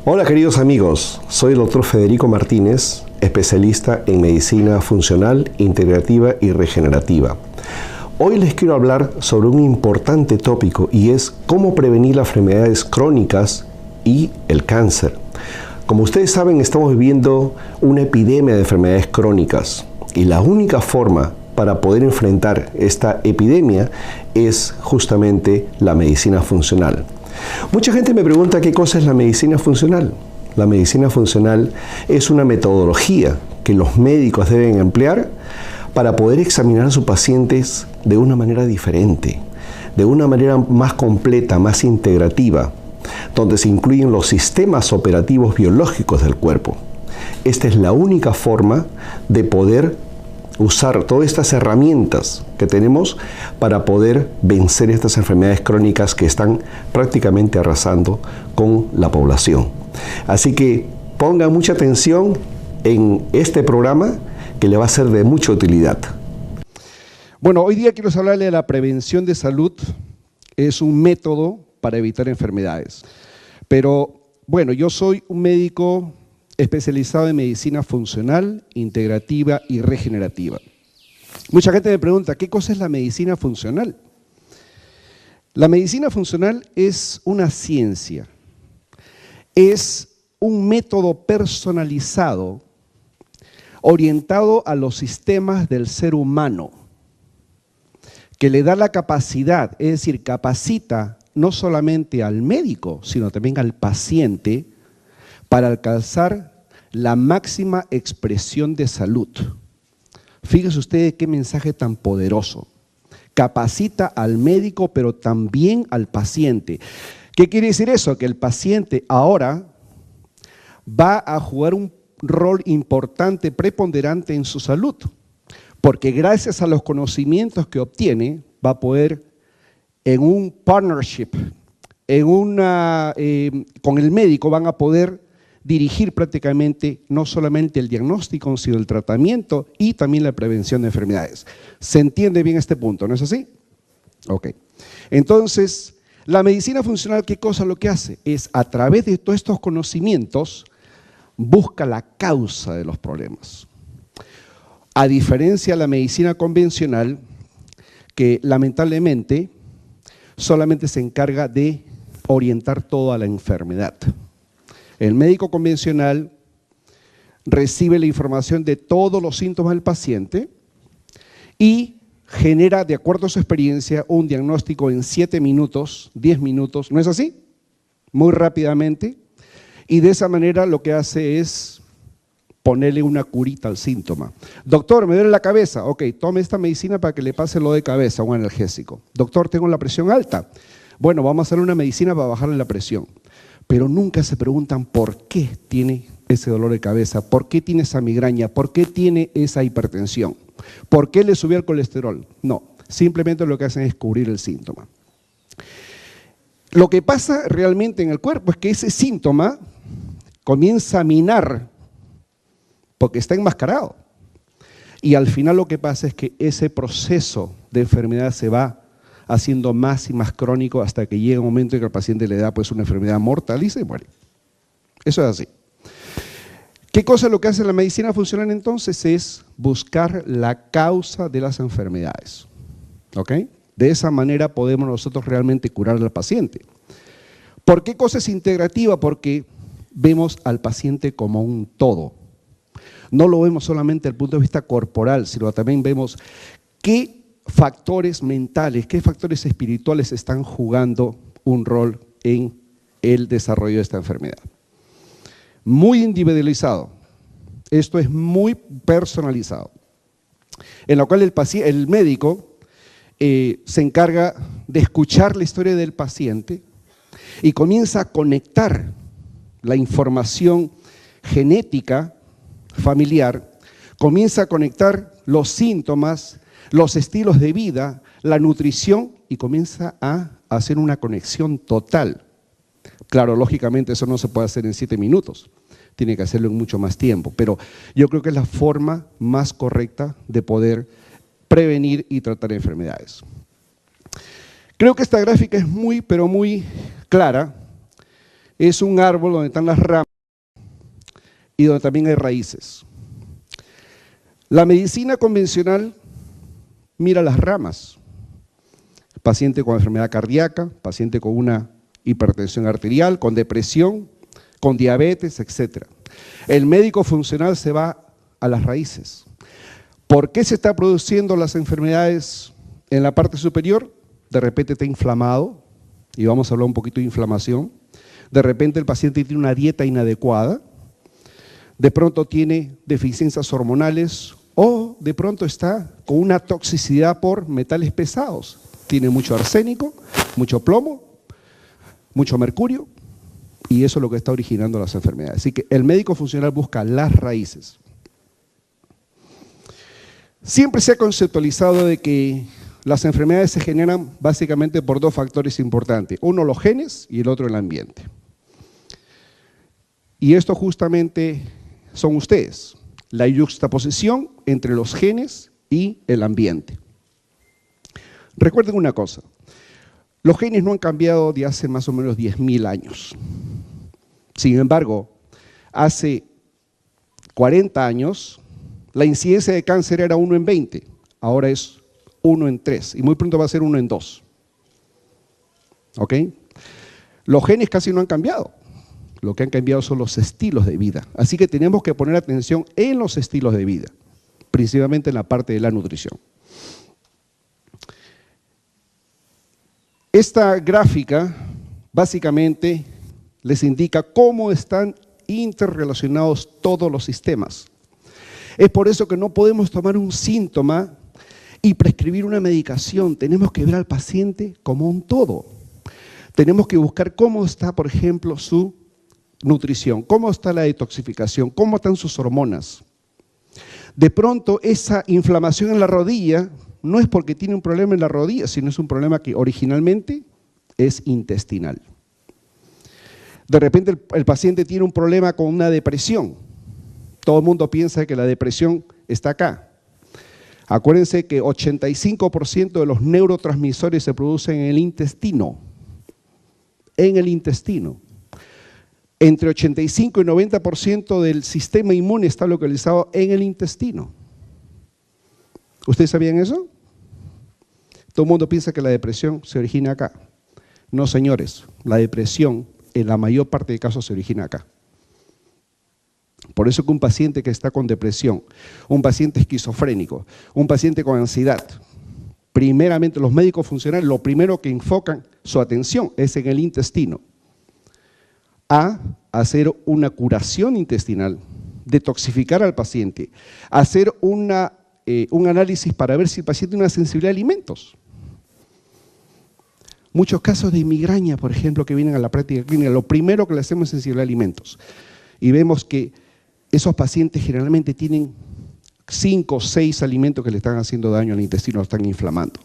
Hola queridos amigos, soy el doctor Federico Martínez, especialista en medicina funcional, integrativa y regenerativa. Hoy les quiero hablar sobre un importante tópico y es cómo prevenir las enfermedades crónicas y el cáncer. Como ustedes saben, estamos viviendo una epidemia de enfermedades crónicas y la única forma para poder enfrentar esta epidemia es justamente la medicina funcional. Mucha gente me pregunta qué cosa es la medicina funcional. La medicina funcional es una metodología que los médicos deben emplear para poder examinar a sus pacientes de una manera diferente, de una manera más completa, más integrativa, donde se incluyen los sistemas operativos biológicos del cuerpo. Esta es la única forma de poder usar todas estas herramientas que tenemos para poder vencer estas enfermedades crónicas que están prácticamente arrasando con la población. Así que pongan mucha atención en este programa que le va a ser de mucha utilidad. Bueno, hoy día quiero hablarle de la prevención de salud. Es un método para evitar enfermedades. Pero bueno, yo soy un médico especializado en medicina funcional, integrativa y regenerativa. Mucha gente me pregunta, ¿qué cosa es la medicina funcional? La medicina funcional es una ciencia, es un método personalizado orientado a los sistemas del ser humano, que le da la capacidad, es decir, capacita no solamente al médico, sino también al paciente para alcanzar la máxima expresión de salud. Fíjense ustedes qué mensaje tan poderoso. Capacita al médico, pero también al paciente. ¿Qué quiere decir eso? Que el paciente ahora va a jugar un rol importante, preponderante en su salud, porque gracias a los conocimientos que obtiene, va a poder en un partnership, con el médico van a poder dirigir prácticamente no solamente el diagnóstico, sino el tratamiento y también la prevención de enfermedades. ¿Se entiende bien este punto, no es así? Ok. Entonces, la medicina funcional, ¿qué cosa lo que hace? Es a través de todos estos conocimientos, busca la causa de los problemas. A diferencia de la medicina convencional, que lamentablemente solamente se encarga de orientar todo a la enfermedad. El médico convencional recibe la información de todos los síntomas del paciente y genera, de acuerdo a su experiencia, un diagnóstico en 7 minutos, 10 minutos, ¿no es así? Muy rápidamente. Y de esa manera lo que hace es ponerle una curita al síntoma. Doctor, me duele la cabeza. Ok, tome esta medicina para que le pase lo de cabeza, un analgésico. Doctor, tengo la presión alta. Bueno, vamos a hacerle una medicina para bajarle la presión. Pero nunca se preguntan por qué tiene ese dolor de cabeza, por qué tiene esa migraña, por qué tiene esa hipertensión, por qué le subió el colesterol. No, simplemente lo que hacen es cubrir el síntoma. Lo que pasa realmente en el cuerpo es que ese síntoma comienza a minar porque está enmascarado. Y al final lo que pasa es que ese proceso de enfermedad se va haciendo más y más crónico hasta que llega un momento en que el paciente le da pues una enfermedad mortal y se muere. Eso es así. ¿Qué cosa es lo que hace la medicina funcional entonces? Es buscar la causa de las enfermedades. ¿Ok? De esa manera podemos nosotros realmente curar al paciente. ¿Por qué cosa es integrativa? Porque vemos al paciente como un todo. No lo vemos solamente desde el punto de vista corporal, sino también vemos qué factores mentales, qué factores espirituales están jugando un rol en el desarrollo de esta enfermedad. Muy individualizado, esto es muy personalizado, en lo cual el médico se encarga de escuchar la historia del paciente y comienza a conectar la información genética familiar, comienza a conectar los síntomas, los estilos de vida, la nutrición y comienza a hacer una conexión total. Claro, lógicamente eso no se puede hacer en 7 minutos, tiene que hacerlo en mucho más tiempo, pero yo creo que es la forma más correcta de poder prevenir y tratar enfermedades. Creo que esta gráfica es muy, pero muy clara es un árbol donde están las ramas y donde también hay raíces. La medicina convencional mira las ramas. Paciente con enfermedad cardíaca, paciente con una hipertensión arterial, con depresión, con diabetes, etc. El médico funcional se va a las raíces. ¿Por qué se están produciendo las enfermedades en la parte superior? De repente está inflamado, y vamos a hablar un poquito de inflamación. De repente el paciente tiene una dieta inadecuada, de pronto tiene deficiencias hormonales o de pronto está con una toxicidad por metales pesados. Tiene mucho arsénico, mucho plomo, mucho mercurio, y eso es lo que está originando las enfermedades. Así que el médico funcional busca las raíces. Siempre se ha conceptualizado de que las enfermedades se generan básicamente por dos factores importantes. Uno, los genes, y el otro, el ambiente. Y esto justamente son ustedes, la yuxtaposición entre los genes y el ambiente. Recuerden una cosa, los genes no han cambiado de hace más o menos 10.000 años. Sin embargo, hace 40 años, la incidencia de cáncer era 1 en 20, ahora es 1 en 3 y muy pronto va a ser 1 en 2. ¿Ok? Los genes casi no han cambiado. Lo que han cambiado son los estilos de vida. Así que tenemos que poner atención en los estilos de vida, principalmente en la parte de la nutrición. Esta gráfica básicamente les indica cómo están interrelacionados todos los sistemas. Es por eso que no podemos tomar un síntoma y prescribir una medicación. Tenemos que ver al paciente como un todo. Tenemos que buscar cómo está, por ejemplo, su nutrición, cómo está la detoxificación, cómo están sus hormonas. De pronto, esa inflamación en la rodilla no es porque tiene un problema en la rodilla, sino es un problema que originalmente es intestinal. De repente el paciente tiene un problema con una depresión. Todo el mundo piensa que la depresión está acá. Acuérdense que 85% de los neurotransmisores se producen en el intestino. En el intestino. Entre 85 y 90% del sistema inmune está localizado en el intestino. ¿Ustedes sabían eso? Todo el mundo piensa que la depresión se origina acá. No, señores, la depresión en la mayor parte de casos se origina acá. Por eso que un paciente que está con depresión, un paciente esquizofrénico, un paciente con ansiedad, primeramente los médicos funcionales lo primero que enfocan su atención es en el intestino. A hacer una curación intestinal, detoxificar al paciente, hacer un análisis para ver si el paciente tiene una sensibilidad a alimentos. Muchos casos de migraña, por ejemplo, que vienen a la práctica clínica, lo primero que le hacemos es sensibilidad a alimentos. Y vemos que esos pacientes generalmente tienen 5 o 6 alimentos que le están haciendo daño al intestino, lo están inflamando.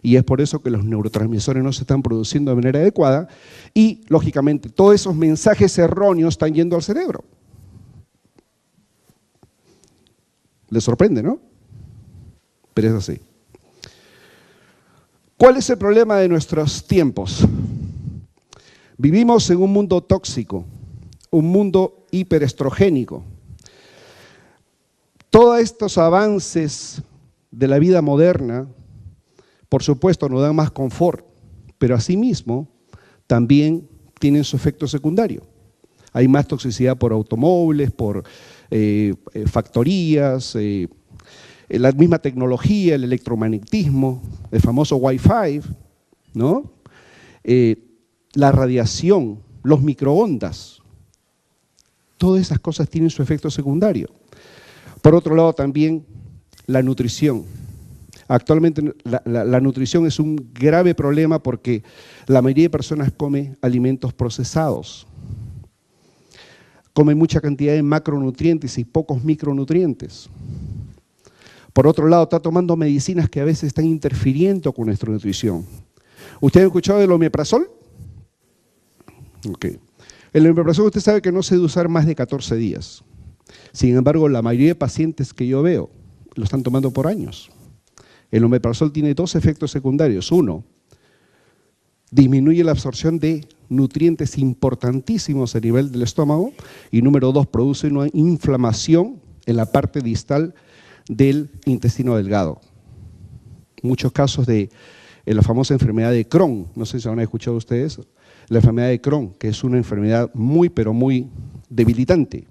Y es por eso que los neurotransmisores no se están produciendo de manera adecuada y, lógicamente, todos esos mensajes erróneos están yendo al cerebro. ¿Les sorprende, no? Pero es así. ¿Cuál es el problema de nuestros tiempos? Vivimos en un mundo tóxico, un mundo hiperestrogénico. Todos estos avances de la vida moderna, por supuesto, nos dan más confort, pero asimismo también tienen su efecto secundario. Hay más toxicidad por automóviles, por factorías, la misma tecnología, el electromagnetismo, el famoso Wi-Fi, ¿no? La radiación, los microondas, todas esas cosas tienen su efecto secundario. Por otro lado también la nutrición. Actualmente la nutrición es un grave problema porque la mayoría de personas come alimentos procesados. Comen mucha cantidad de macronutrientes y pocos micronutrientes. Por otro lado, está tomando medicinas que a veces están interfiriendo con nuestra nutrición. ¿Ustedes han escuchado del omeprazol? Okay. El omeprazol usted sabe que no se debe usar más de 14 días. Sin embargo, la mayoría de pacientes que yo veo lo están tomando por años. El omeprazol tiene 2 efectos secundarios. Uno, disminuye la absorción de nutrientes importantísimos a nivel del estómago y número 2, produce una inflamación en la parte distal del intestino delgado. Muchos casos de la famosa enfermedad de Crohn, no sé si han escuchado ustedes, la enfermedad de Crohn, que es una enfermedad muy, pero muy debilitante,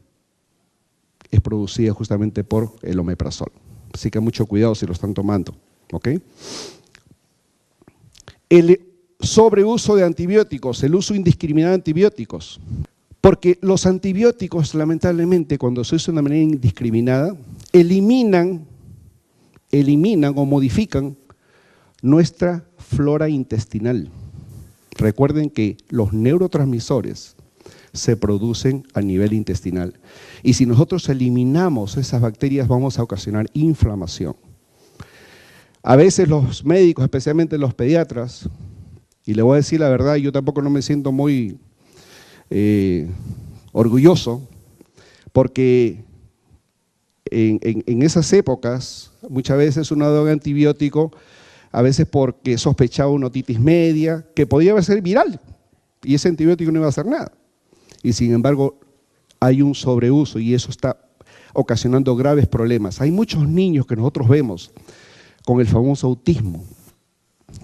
es producida justamente por el omeprazol. Así que mucho cuidado si lo están tomando, ¿ok? El sobreuso de antibióticos, el uso indiscriminado de antibióticos, porque los antibióticos, lamentablemente, cuando se usan de manera indiscriminada, eliminan o modifican nuestra flora intestinal. Recuerden que los neurotransmisores se producen a nivel intestinal. Y si nosotros eliminamos esas bacterias, vamos a ocasionar inflamación. A veces los médicos, especialmente los pediatras, y le voy a decir la verdad, yo tampoco no me siento muy orgulloso, porque en esas épocas, muchas veces uno daba un antibiótico, a veces porque sospechaba una otitis media, que podía ser viral, y ese antibiótico no iba a hacer nada. Y sin embargo, hay un sobreuso y eso está ocasionando graves problemas. Hay muchos niños que nosotros vemos con el famoso autismo,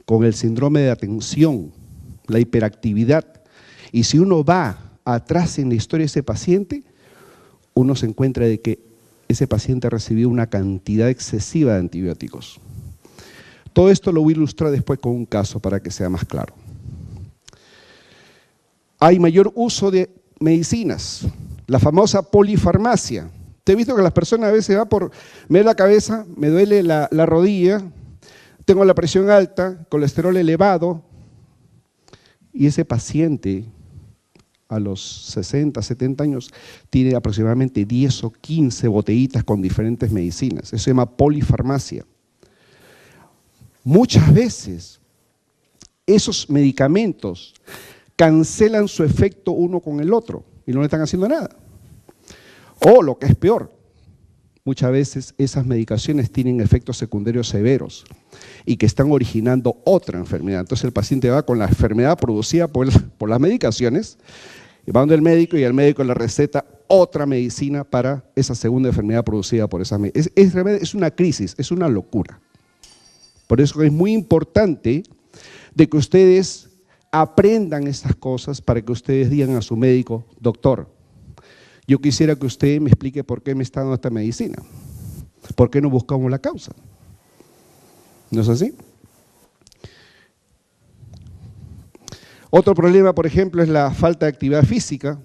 con el síndrome de atención, la hiperactividad. Y si uno va atrás en la historia de ese paciente, uno se encuentra de que ese paciente ha recibido una cantidad excesiva de antibióticos. Todo esto lo voy a ilustrar después con un caso para que sea más claro. Hay mayor uso de medicinas, la famosa polifarmacia. Te he visto que las personas a veces me duele la cabeza, me duele la rodilla, tengo la presión alta, colesterol elevado, y ese paciente a los 60, 70 años tiene aproximadamente 10 o 15 botellitas con diferentes medicinas. Eso se llama polifarmacia. Muchas veces esos medicamentos cancelan su efecto uno con el otro y no le están haciendo nada. O lo que es peor, muchas veces esas medicaciones tienen efectos secundarios severos y que están originando otra enfermedad. Entonces el paciente va con la enfermedad producida por las medicaciones, y va donde el médico y el médico le receta otra medicina para esa segunda enfermedad producida por esa medicina. Es una crisis, es una locura. Por eso es muy importante de que ustedes aprendan estas cosas para que ustedes digan a su médico: doctor, yo quisiera que usted me explique por qué me está dando esta medicina. ¿Por qué no buscamos la causa? ¿No es así? Otro problema, por ejemplo, es la falta de actividad física,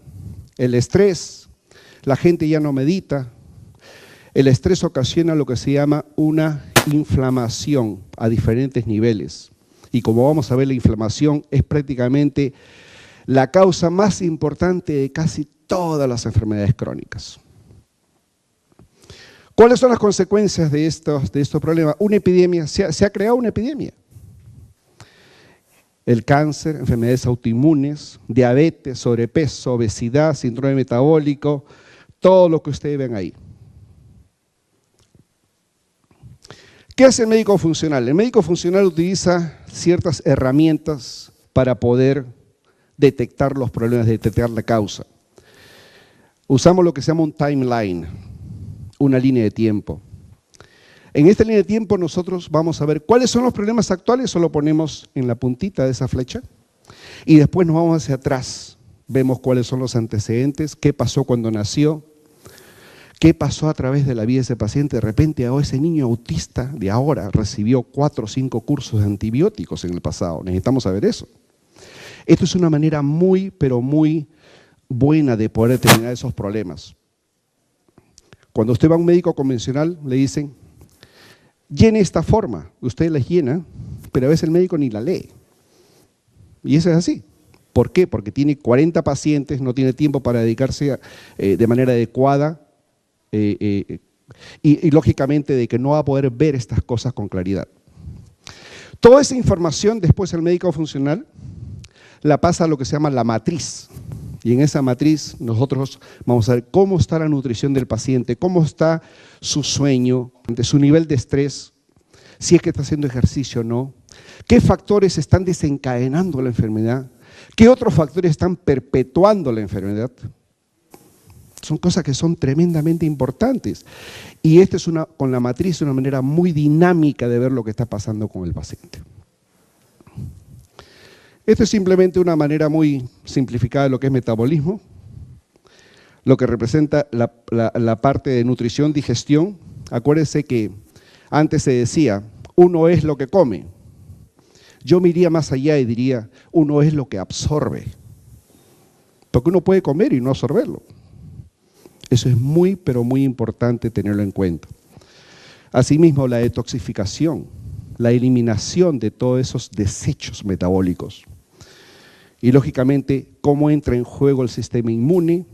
el estrés, la gente ya no medita. El estrés ocasiona lo que se llama una inflamación a diferentes niveles. Y como vamos a ver, la inflamación es prácticamente la causa más importante de casi todas las enfermedades crónicas. ¿Cuáles son las consecuencias de estos problemas? Una epidemia, se ha creado una epidemia. El cáncer, enfermedades autoinmunes, diabetes, sobrepeso, obesidad, síndrome metabólico, todo lo que ustedes ven ahí. ¿Qué hace el médico funcional? El médico funcional utiliza ciertas herramientas para poder detectar los problemas, detectar la causa. Usamos lo que se llama un timeline, una línea de tiempo. En esta línea de tiempo nosotros vamos a ver cuáles son los problemas actuales, o lo ponemos en la puntita de esa flecha, y después nos vamos hacia atrás, vemos cuáles son los antecedentes, qué pasó cuando nació, qué pasó a través de la vida de ese paciente. De repente ese niño autista de ahora recibió 4 o 5 cursos de antibióticos en el pasado, necesitamos saber eso. Esto es una manera muy, pero muy buena de poder determinar esos problemas. Cuando usted va a un médico convencional, le dicen: llene esta forma, usted la llena, pero a veces el médico ni la lee. Y eso es así. ¿Por qué? Porque tiene 40 pacientes, no tiene tiempo para dedicarse de manera adecuada y lógicamente de que no va a poder ver estas cosas con claridad. Toda esa información después el médico funcional la pasa a lo que se llama la matriz. Y en esa matriz nosotros vamos a ver cómo está la nutrición del paciente, cómo está su sueño, su nivel de estrés, si es que está haciendo ejercicio o no, ¿Qué factores están desencadenando la enfermedad? ¿Qué otros factores están perpetuando la enfermedad? Son cosas que son tremendamente importantes. Y esta es con la matriz una manera muy dinámica de ver lo que está pasando con el paciente. Esto es simplemente una manera muy simplificada de lo que es metabolismo, lo que representa la parte de nutrición, digestión. Acuérdense que antes se decía, uno es lo que come. Yo me iría más allá y diría, uno es lo que absorbe. Porque uno puede comer y no absorberlo. Eso es muy, pero muy importante tenerlo en cuenta. Asimismo, la detoxificación, la eliminación de todos esos desechos metabólicos. Y lógicamente, cómo entra en juego el sistema inmune,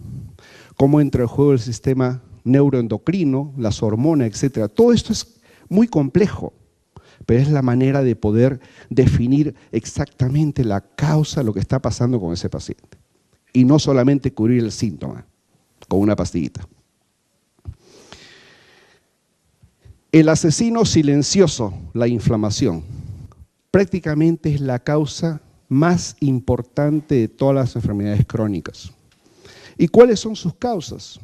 cómo entra en juego el sistema neuroendocrino, las hormonas, etcétera. Todo esto es muy complejo, pero es la manera de poder definir exactamente la causa de lo que está pasando con ese paciente. Y no solamente cubrir el síntoma con una pastillita. El asesino silencioso, la inflamación, prácticamente es la causa más importante de todas las enfermedades crónicas. ¿Y cuáles son sus causas?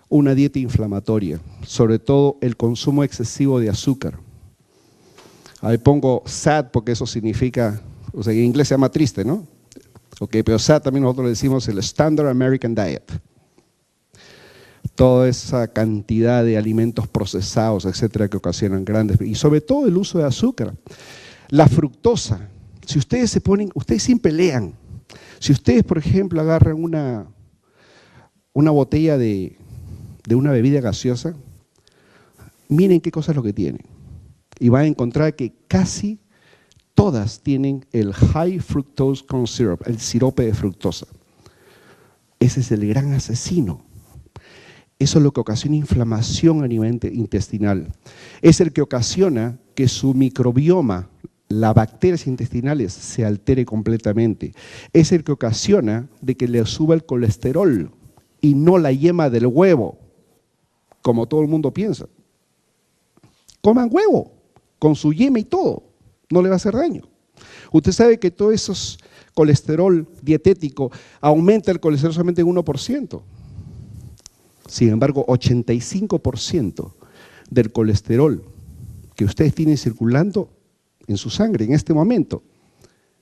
Una dieta inflamatoria, sobre todo el consumo excesivo de azúcar. Ahí pongo SAD porque eso significa, o sea, en inglés se llama triste, ¿no? Ok, pero SAD también nosotros le decimos el Standard American Diet. Toda esa cantidad de alimentos procesados, etcétera, que ocasionan grandes, y sobre todo el uso de azúcar. La fructosa, si ustedes se ponen, ustedes siempre lean. Si ustedes, por ejemplo, agarran una botella de una bebida gaseosa, miren qué cosa es lo que tienen. Y van a encontrar que casi todas tienen el high fructose corn syrup, el sirope de fructosa. Ese es el gran asesino. Eso es lo que ocasiona inflamación a nivel intestinal. Es el que ocasiona que su microbioma, las bacterias intestinales, se altere completamente. Es el que ocasiona de que le suba el colesterol y no la yema del huevo, como todo el mundo piensa. Coman huevo, con su yema y todo, no le va a hacer daño. Usted sabe que todo esos colesterol dietético aumenta el colesterol solamente en 1%. Sin embargo, 85% del colesterol que ustedes tienen circulando en su sangre en este momento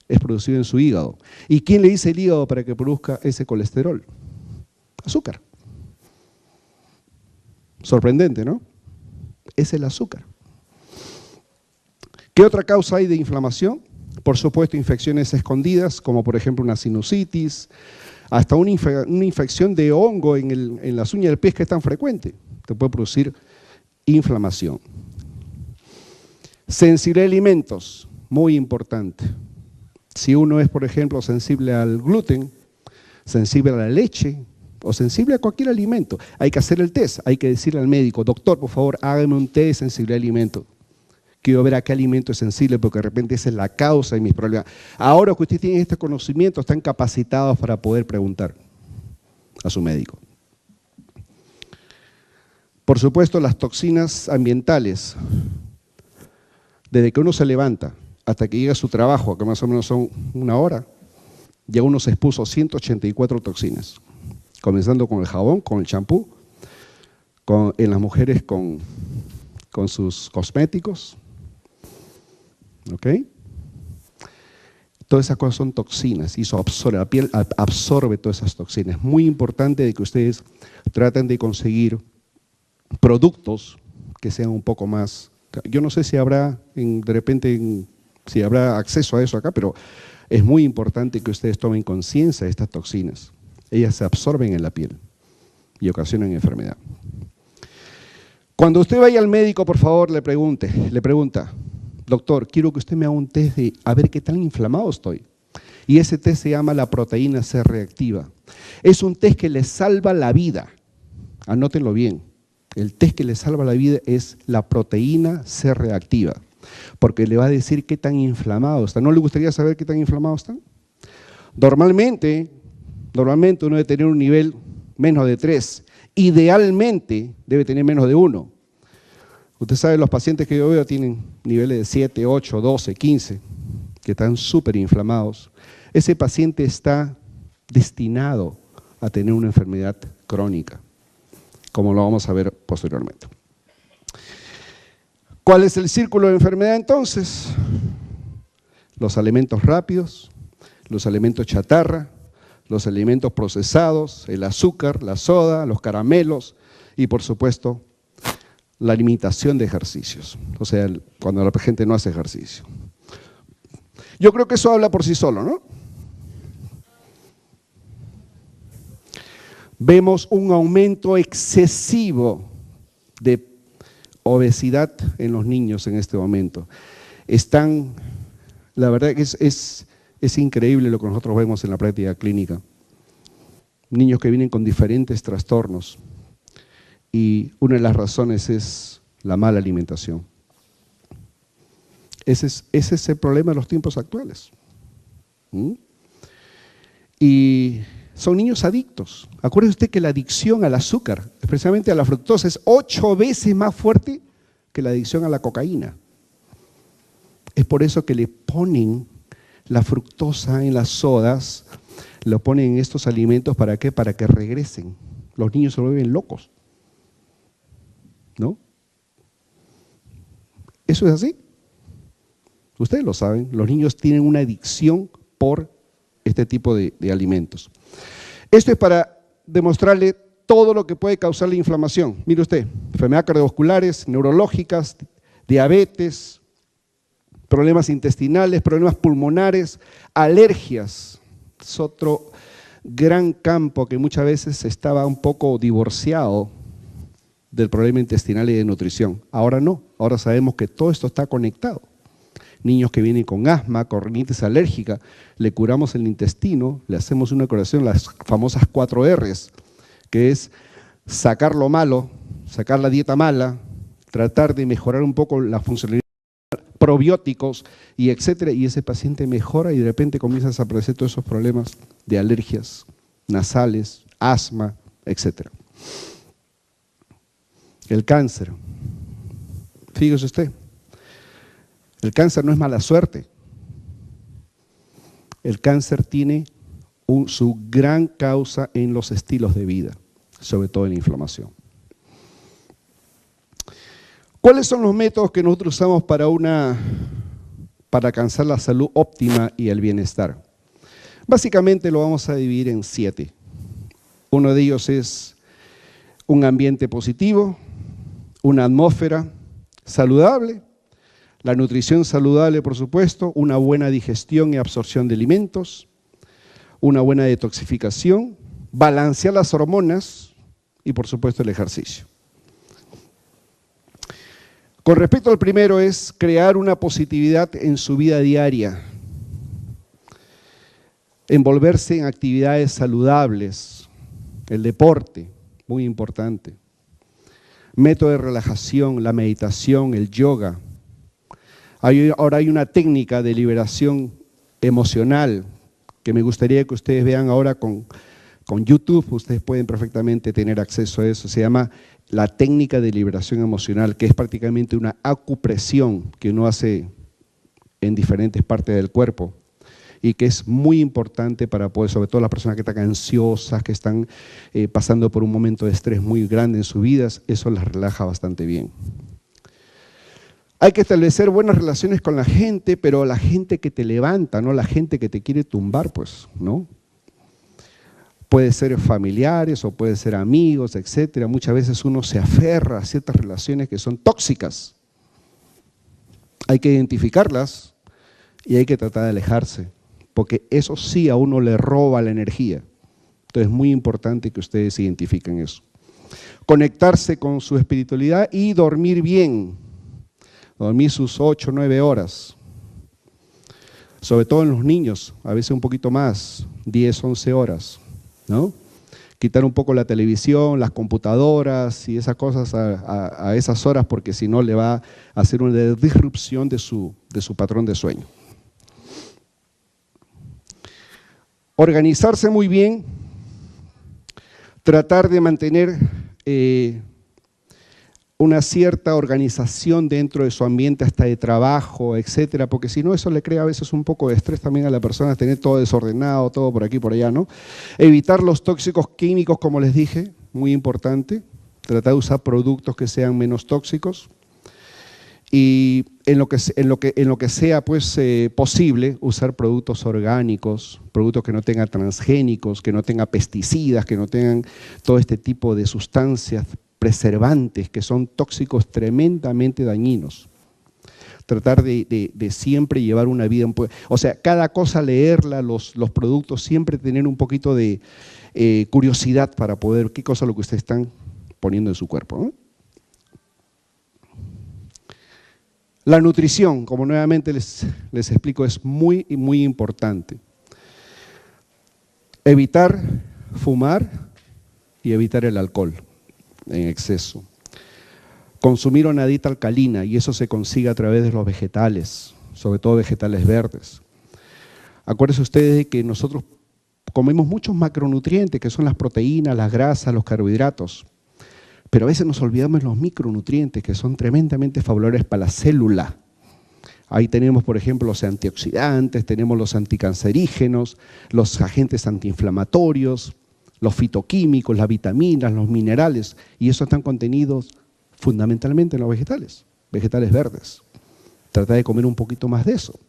es producido en su hígado. ¿Y quién le dice el hígado para que produzca ese colesterol? Azúcar. Sorprendente, ¿no? Es el azúcar. ¿Qué otra causa hay de inflamación? Por supuesto, infecciones escondidas, como por ejemplo una sinusitis, hasta una infección de hongo en las uñas del pie que es tan frecuente, te puede producir inflamación. Sensibilidad a alimentos, muy importante. Si uno es, por ejemplo, sensible al gluten, sensible a la leche o sensible a cualquier alimento, hay que hacer el test, hay que decirle al médico, doctor, por favor, hágame un test de sensibilidad a alimentos. Quiero ver a qué alimento es sensible porque de repente esa es la causa de mis problemas. Ahora que ustedes tienen este conocimiento, están capacitados para poder preguntar a su médico. Por supuesto, las toxinas ambientales. Desde que uno se levanta hasta que llega a su trabajo, que más o menos son una hora, ya uno se expuso 184 toxinas. Comenzando con el jabón, con el champú, en las mujeres con sus cosméticos. ¿Ok? Todas esas cosas son toxinas y eso absorbe, la piel absorbe todas esas toxinas. Es muy importante de que ustedes traten de conseguir productos que sean un poco más. Yo no sé si habrá si habrá acceso a eso acá, pero es muy importante que ustedes tomen conciencia de estas toxinas. Ellas se absorben en la piel y ocasionan enfermedad. Cuando usted vaya al médico, por favor, le pregunta, doctor, quiero que usted me haga un test de a ver qué tan inflamado estoy. Y ese test se llama la proteína C reactiva. Es un test que le salva la vida. Anótenlo bien. El test que le salva la vida es la proteína C reactiva, porque le va a decir qué tan inflamado está. ¿No le gustaría saber qué tan inflamado está? Normalmente uno debe tener un nivel menos de 3. Idealmente debe tener menos de 1. Usted sabe, los pacientes que yo veo tienen niveles de 7, 8, 12, 15, que están súper inflamados. Ese paciente está destinado a tener una enfermedad crónica, como lo vamos a ver posteriormente. ¿Cuál es el círculo de enfermedad entonces? Los alimentos rápidos, los alimentos chatarra, los alimentos procesados, el azúcar, la soda, los caramelos y por supuesto la limitación de ejercicios, o sea, cuando la gente no hace ejercicio. Yo creo que eso habla por sí solo, ¿no? Vemos un aumento excesivo de obesidad en los niños en este momento. La verdad que es increíble lo que nosotros vemos en la práctica clínica. Niños que vienen con diferentes trastornos. Y una de las razones es la mala alimentación. Ese es el problema de los tiempos actuales. Y son niños adictos. Acuérdese usted que la adicción al azúcar, especialmente a la fructosa, es 8 veces más fuerte que la adicción a la cocaína. Es por eso que le ponen la fructosa en las sodas, lo ponen en estos alimentos, ¿para qué? Para que regresen. Los niños se vuelven locos. ¿No? ¿Eso es así? Ustedes lo saben, los niños tienen una adicción por este tipo de alimentos. Esto es para demostrarle todo lo que puede causar la inflamación. Mire usted, enfermedades cardiovasculares, neurológicas, diabetes, problemas intestinales, problemas pulmonares, alergias. Es otro gran campo que muchas veces estaba un poco divorciado del problema intestinal y de nutrición. Ahora no, ahora sabemos que todo esto está conectado. Niños que vienen con asma, con rinitis alérgica, le curamos el intestino, le hacemos una curación, las famosas 4 R's, que es sacar lo malo, sacar la dieta mala, tratar de mejorar un poco la funcionalidad, probióticos y etcétera, y ese paciente mejora y de repente comienzas a aparecer todos esos problemas de alergias nasales, asma, etcétera. El cáncer, fíjese usted, el cáncer no es mala suerte. El cáncer tiene su gran causa en los estilos de vida, sobre todo en la inflamación. ¿Cuáles son los métodos que nosotros usamos para alcanzar la salud óptima y el bienestar? Básicamente lo vamos a dividir en 7. Uno de ellos es un ambiente positivo, una atmósfera saludable, la nutrición saludable, por supuesto, una buena digestión y absorción de alimentos, una buena detoxificación, balancear las hormonas y, por supuesto, el ejercicio. Con respecto al primero es crear una positividad en su vida diaria, envolverse en actividades saludables, el deporte, muy importante. Método de relajación, la meditación, el yoga. Ahora hay una técnica de liberación emocional que me gustaría que ustedes vean ahora con YouTube. Ustedes pueden perfectamente tener acceso a eso. Se llama la técnica de liberación emocional, que es prácticamente una acupresión que uno hace en diferentes partes del cuerpo y que es muy importante para poder, sobre todo las personas que están ansiosas, que están pasando por un momento de estrés muy grande en sus vidas, eso las relaja bastante bien. Hay que establecer buenas relaciones con la gente, pero la gente que te levanta, no la gente que te quiere tumbar, pues, ¿no? Puede ser familiares o puede ser amigos, etcétera. Muchas veces uno se aferra a ciertas relaciones que son tóxicas. Hay que identificarlas y hay que tratar de alejarse, porque eso sí a uno le roba la energía. Entonces es muy importante que ustedes identifiquen eso. Conectarse con su espiritualidad y dormir bien. Dormir sus 8 o 9 horas. Sobre todo en los niños, a veces un poquito más, 10, 11 horas. ¿No? Quitar un poco la televisión, las computadoras y esas cosas a esas horas, porque si no le va a hacer una disrupción de su patrón de sueño. Organizarse muy bien, tratar de mantener una cierta organización dentro de su ambiente, hasta de trabajo, etcétera, porque si no, eso le crea a veces un poco de estrés también a la persona, tener todo desordenado, todo por aquí y por allá, ¿no? Evitar los tóxicos químicos, como les dije, muy importante. Tratar de usar productos que sean menos tóxicos. Y en lo que sea pues, posible, usar productos orgánicos, productos que no tengan transgénicos, que no tengan pesticidas, que no tengan todo este tipo de sustancias preservantes que son tóxicos tremendamente dañinos. Tratar de siempre llevar una vida, o sea, cada cosa leerla, los productos, siempre tener un poquito de curiosidad para poder qué cosa es lo que ustedes están poniendo en su cuerpo, ¿no? La nutrición, como nuevamente les explico, es muy importante. Evitar fumar y evitar el alcohol en exceso. Consumir una dieta alcalina, y eso se consigue a través de los vegetales, sobre todo vegetales verdes. Acuérdense ustedes de que nosotros comemos muchos macronutrientes, que son las proteínas, las grasas, los carbohidratos. Pero a veces nos olvidamos de los micronutrientes que son tremendamente favorables para la célula. Ahí tenemos, por ejemplo, los antioxidantes, tenemos los anticancerígenos, los agentes antiinflamatorios, los fitoquímicos, las vitaminas, los minerales, y eso están contenidos fundamentalmente en los vegetales verdes. Trata de comer un poquito más de eso.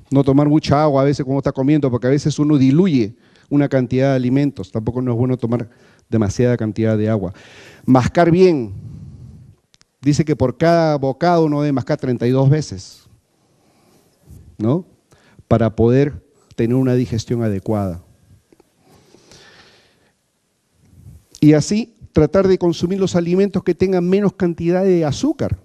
No tomar mucha agua a veces cuando está comiendo, porque a veces uno diluye una cantidad de alimentos, tampoco no es bueno tomar demasiada cantidad de agua. Mascar bien, dice que por cada bocado uno debe mascar 32 veces, ¿no? Para poder tener una digestión adecuada. Y así tratar de consumir los alimentos que tengan menos cantidad de azúcar.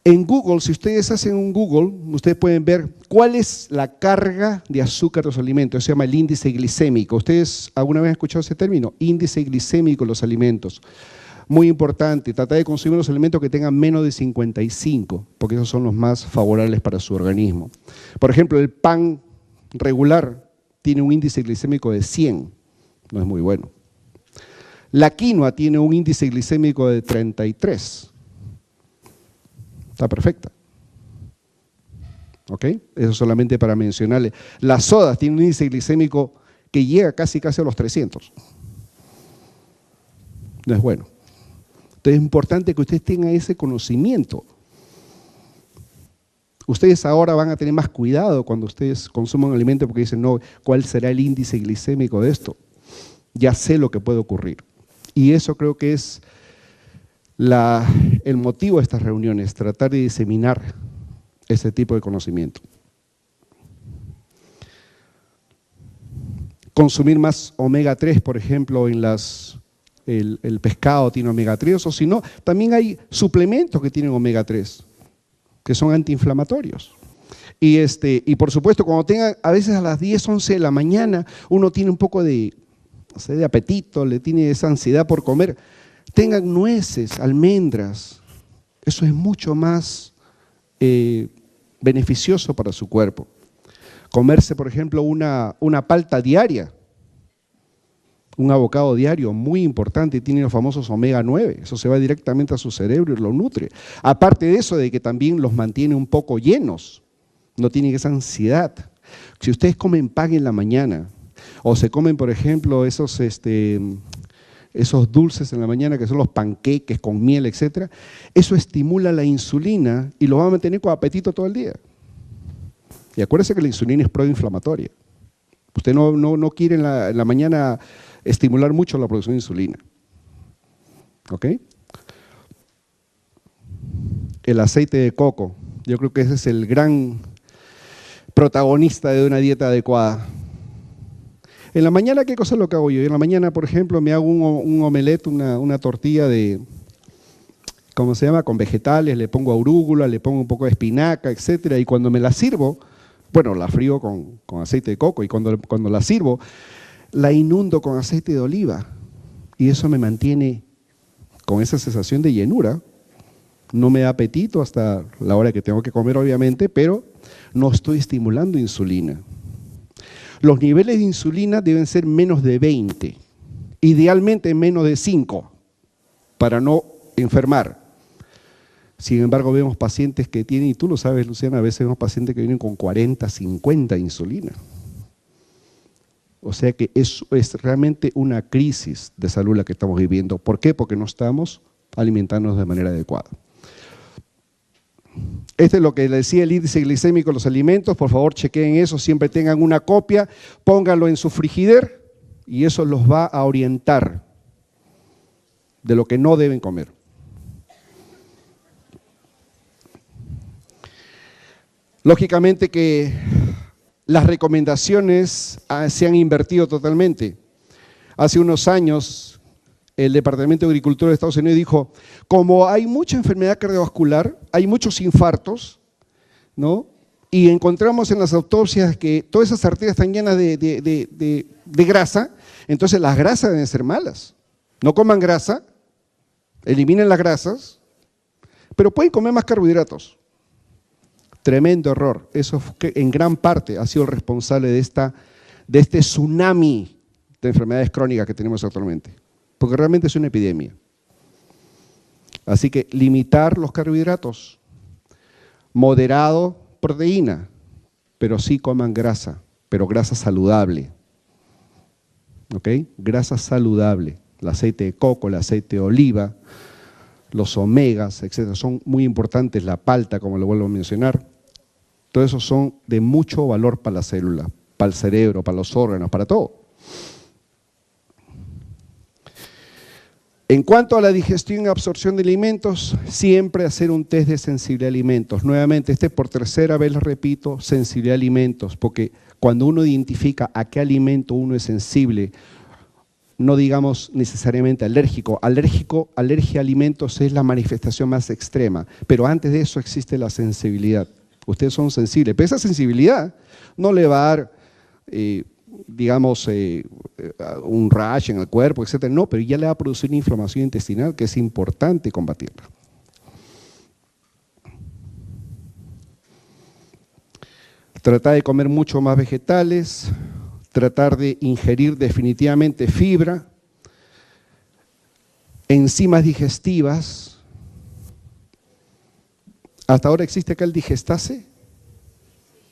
En Google, si ustedes hacen un Google, ustedes pueden ver cuál es la carga de azúcar de los alimentos. Eso se llama el índice glicémico. ¿Ustedes alguna vez han escuchado ese término? Índice glicémico de los alimentos. Muy importante, tratar de consumir los alimentos que tengan menos de 55, porque esos son los más favorables para su organismo. Por ejemplo, el pan regular tiene un índice glicémico de 100, no es muy bueno. La quinoa tiene un índice glicémico de 33. Está perfecta. ¿Ok? Eso solamente para mencionarle. Las sodas tienen un índice glicémico que llega casi a los 300. No es bueno. Entonces es importante que ustedes tengan ese conocimiento. Ustedes ahora van a tener más cuidado cuando ustedes consuman un alimento porque dicen, no, ¿cuál será el índice glicémico de esto? Ya sé lo que puede ocurrir. Y eso creo que es el motivo de estas reuniones, tratar de diseminar ese tipo de conocimiento. Consumir más omega 3, por ejemplo, en el pescado tiene omega 3, o si no, también hay suplementos que tienen omega 3, que son antiinflamatorios. Y por supuesto, cuando tengan, a veces a las 10, 11 de la mañana, uno tiene un poco de apetito, le tiene esa ansiedad por comer, tengan nueces, almendras, eso es mucho más beneficioso para su cuerpo. Comerse, por ejemplo, una palta diaria, un avocado diario, muy importante, tiene los famosos omega 9, eso se va directamente a su cerebro y lo nutre. Aparte de eso, de que también los mantiene un poco llenos, no tienen esa ansiedad. Si ustedes comen pan en la mañana, o se comen, por ejemplo, esos dulces en la mañana que son los panqueques con miel, etc., eso estimula la insulina y lo va a mantener con apetito todo el día. Y acuérdense que la insulina es proinflamatoria. Usted no quiere en la mañana estimular mucho la producción de insulina. ¿Ok? El aceite de coco, yo creo que ese es el gran protagonista de una dieta adecuada. En la mañana, ¿qué cosa es lo que hago yo? En la mañana, por ejemplo, me hago un omelette, una tortilla de, ¿cómo se llama? Con vegetales, le pongo arúgula, le pongo un poco de espinaca, etcétera, y cuando me la sirvo, bueno, la frío con aceite de coco, y cuando la sirvo, la inundo con aceite de oliva, y eso me mantiene con esa sensación de llenura. No me da apetito hasta la hora que tengo que comer, obviamente, pero no estoy estimulando insulina. Los niveles de insulina deben ser menos de 20, idealmente menos de 5, para no enfermar. Sin embargo, vemos pacientes que tienen, y tú lo sabes, Luciana, a veces vemos pacientes que vienen con 40, 50 de insulina. O sea que eso es realmente una crisis de salud la que estamos viviendo. ¿Por qué? Porque no estamos alimentándonos de manera adecuada. Este es lo que le decía el índice glicémico de los alimentos. Por favor, chequeen eso, siempre tengan una copia, pónganlo en su frigider y eso los va a orientar de lo que no deben comer. Lógicamente que las recomendaciones se han invertido totalmente. Hace unos años, el Departamento de Agricultura de Estados Unidos dijo, como hay mucha enfermedad cardiovascular, hay muchos infartos, ¿no? Y encontramos en las autopsias que todas esas arterias están llenas de grasa, entonces las grasas deben ser malas. No coman grasa, eliminen las grasas, pero pueden comer más carbohidratos. Tremendo error. Eso en gran parte ha sido responsable de este tsunami de enfermedades crónicas que tenemos actualmente, porque realmente es una epidemia. Así que limitar los carbohidratos, moderado proteína, pero sí coman grasa, pero grasa saludable. ¿Ok? Grasa saludable, el aceite de coco, el aceite de oliva, los omegas, etcétera, son muy importantes, la palta, como lo vuelvo a mencionar. Todos esos son de mucho valor para la célula, para el cerebro, para los órganos, para todo. En cuanto a la digestión y absorción de alimentos, siempre hacer un test de sensibilidad a alimentos. Nuevamente, por tercera vez les repito, sensibilidad a alimentos, porque cuando uno identifica a qué alimento uno es sensible, no digamos necesariamente alérgico. Alergia a alimentos es la manifestación más extrema, pero antes de eso existe la sensibilidad. Ustedes son sensibles, pero esa sensibilidad no le va a dar, un rash en el cuerpo, etcétera. No, pero ya le va a producir una inflamación intestinal que es importante combatirla. Tratar de comer mucho más vegetales, tratar de ingerir definitivamente fibra, enzimas digestivas. Hasta ahora existe acá el digestase.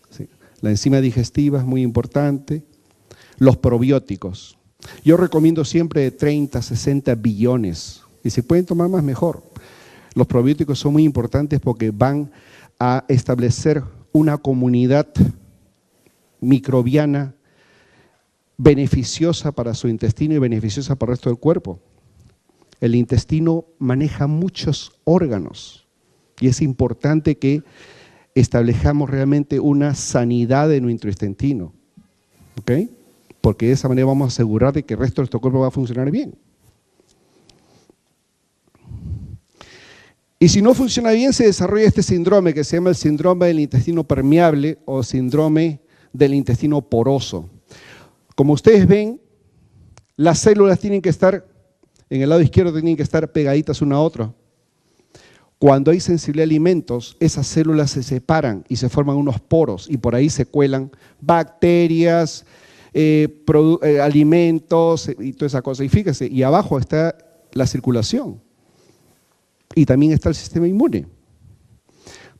Sí. La enzima digestiva es muy importante. Los probióticos. Yo recomiendo siempre de 30 a 60 billones. Y si pueden tomar más, mejor. Los probióticos son muy importantes porque van a establecer una comunidad microbiana beneficiosa para su intestino y beneficiosa para el resto del cuerpo. El intestino maneja muchos órganos. Y es importante que establezcamos realmente una sanidad de nuestro intestino, ¿ok? Porque de esa manera vamos a asegurar de que el resto de nuestro cuerpo va a funcionar bien. Y si no funciona bien, se desarrolla este síndrome que se llama el síndrome del intestino permeable o síndrome del intestino poroso. Como ustedes ven, las células tienen que estar, en el lado izquierdo tienen que estar pegaditas una a otra. Cuando hay sensibilidad a alimentos, esas células se separan y se forman unos poros y por ahí se cuelan bacterias, alimentos y toda esa cosa. Y fíjese, y abajo está la circulación y también está el sistema inmune.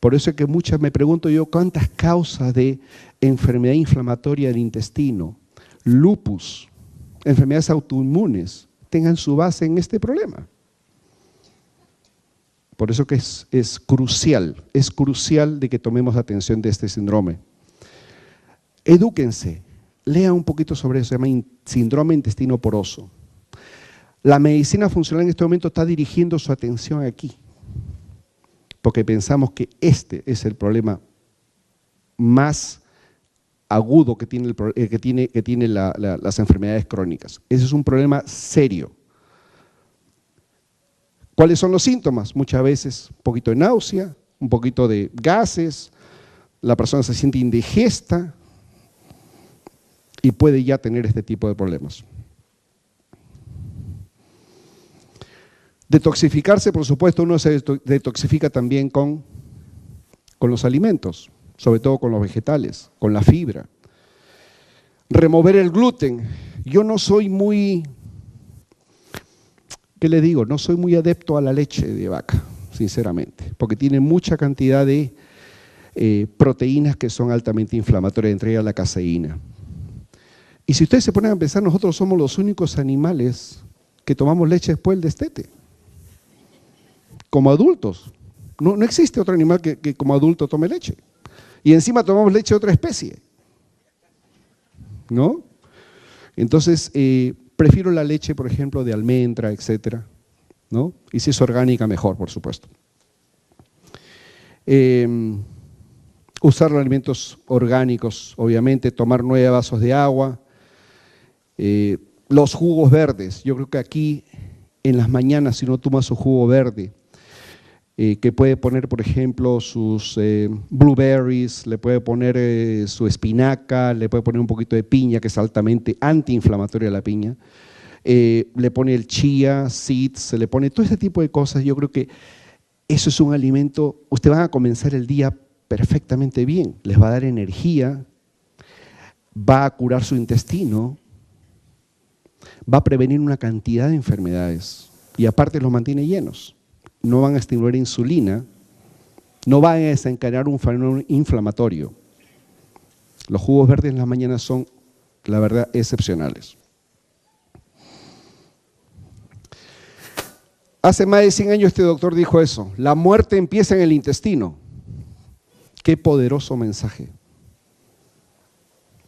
Por eso es que me pregunto yo, ¿cuántas causas de enfermedad inflamatoria del intestino, lupus, enfermedades autoinmunes, tengan su base en este problema? Por eso que es crucial de que tomemos atención de este síndrome. Edúquense, lean un poquito sobre eso, se llama síndrome intestino poroso. La medicina funcional en este momento está dirigiendo su atención aquí, porque pensamos que este es el problema más agudo que tiene las enfermedades crónicas. Ese es un problema serio. ¿Cuáles son los síntomas? Muchas veces un poquito de náusea, un poquito de gases, la persona se siente indigesta y puede ya tener este tipo de problemas. Detoxificarse, por supuesto, uno se detoxifica también con los alimentos, sobre todo con los vegetales, con la fibra. Remover el gluten. Yo no soy muy ¿Qué le digo? No soy muy adepto a la leche de vaca, sinceramente, porque tiene mucha cantidad de proteínas que son altamente inflamatorias, entre ellas la caseína. Y si ustedes se ponen a pensar, nosotros somos los únicos animales que tomamos leche después del destete, como adultos. No existe otro animal que como adulto tome leche. Y encima tomamos leche de otra especie, ¿no? Entonces, prefiero la leche, por ejemplo, de almendra, etcétera, ¿no? Y si es orgánica, mejor, por supuesto. Usar los alimentos orgánicos, obviamente, tomar 9 vasos de agua. Los jugos verdes, yo creo que aquí en las mañanas, si uno toma su jugo verde, que puede poner, por ejemplo, sus blueberries, le puede poner su espinaca, le puede poner un poquito de piña, que es altamente antiinflamatoria la piña, le pone el chía, seeds, se le pone todo ese tipo de cosas. Yo creo que eso es un alimento, ustedes van a comenzar el día perfectamente bien, les va a dar energía, va a curar su intestino, va a prevenir una cantidad de enfermedades y aparte los mantiene llenos. No van a estimular insulina, no van a desencadenar un fenómeno inflamatorio. Los jugos verdes en la mañana son, la verdad, excepcionales. Hace más de 100 años este doctor dijo eso, la muerte empieza en el intestino. Qué poderoso mensaje.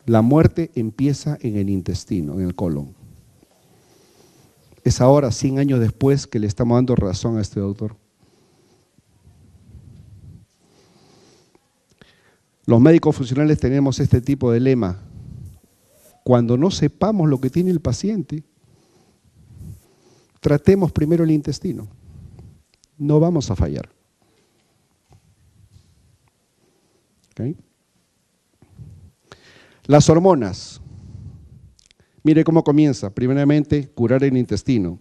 La muerte empieza en el intestino, en el colon. Es ahora, 100 años después, que le estamos dando razón a este doctor. Los médicos funcionales tenemos este tipo de lema. Cuando no sepamos lo que tiene el paciente, tratemos primero el intestino. No vamos a fallar. ¿Okay? Las hormonas. Mire cómo comienza. Primeramente, curar el intestino.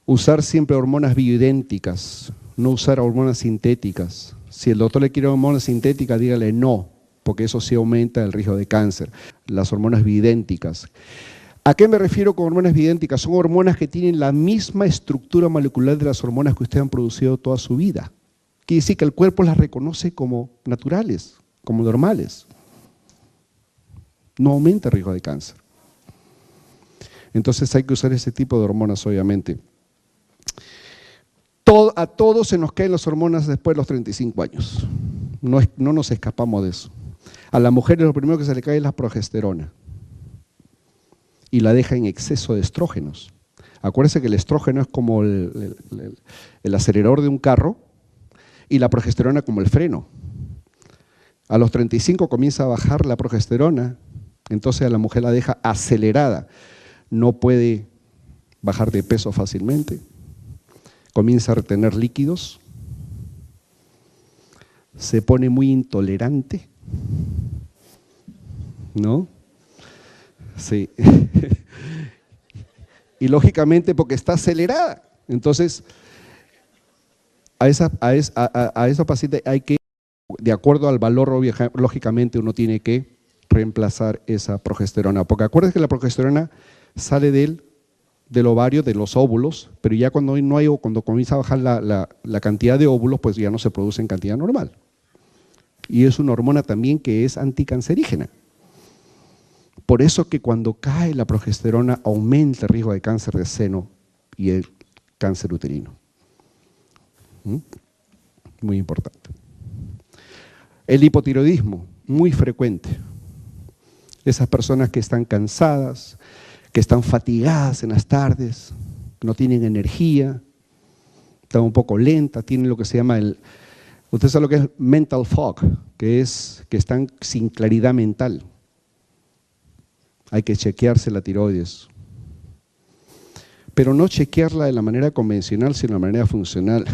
Usar siempre hormonas bioidénticas, no usar hormonas sintéticas. Si el doctor le quiere hormonas sintéticas, dígale no, porque eso sí aumenta el riesgo de cáncer. Las hormonas bioidénticas. ¿A qué me refiero con hormonas bioidénticas? Son hormonas que tienen la misma estructura molecular de las hormonas que ustedes han producido toda su vida. Quiere decir que el cuerpo las reconoce como naturales, como normales. No aumenta el riesgo de cáncer. Entonces hay que usar ese tipo de hormonas, obviamente. A todos se nos caen las hormonas después de los 35 años. No nos escapamos de eso. A la mujer lo primero que se le cae es la progesterona. Y la deja en exceso de estrógenos. Acuérdense que el estrógeno es como el acelerador de un carro y la progesterona como el freno. A los 35 comienza a bajar la progesterona, entonces a la mujer la deja acelerada. No puede bajar de peso fácilmente, comienza a retener líquidos, se pone muy intolerante, ¿no? Sí. Y lógicamente porque está acelerada. Entonces, a esa paciente hay que, de acuerdo al valor, lógicamente uno tiene que reemplazar esa progesterona. Porque acuérdense que la progesterona sale del ovario, de los óvulos, pero ya cuando cuando comienza a bajar la cantidad de óvulos, pues ya no se produce en cantidad normal. Y es una hormona también que es anticancerígena. Por eso que cuando cae la progesterona aumenta el riesgo de cáncer de seno y el cáncer uterino. Muy importante. El hipotiroidismo, muy frecuente. Esas personas que están cansadas, que están fatigadas en las tardes, no tienen energía, están un poco lentas, tienen lo que se llama usted sabe lo que es mental fog, que es que están sin claridad mental. Hay que chequearse la tiroides. Pero no chequearla de la manera convencional, sino de la manera funcional.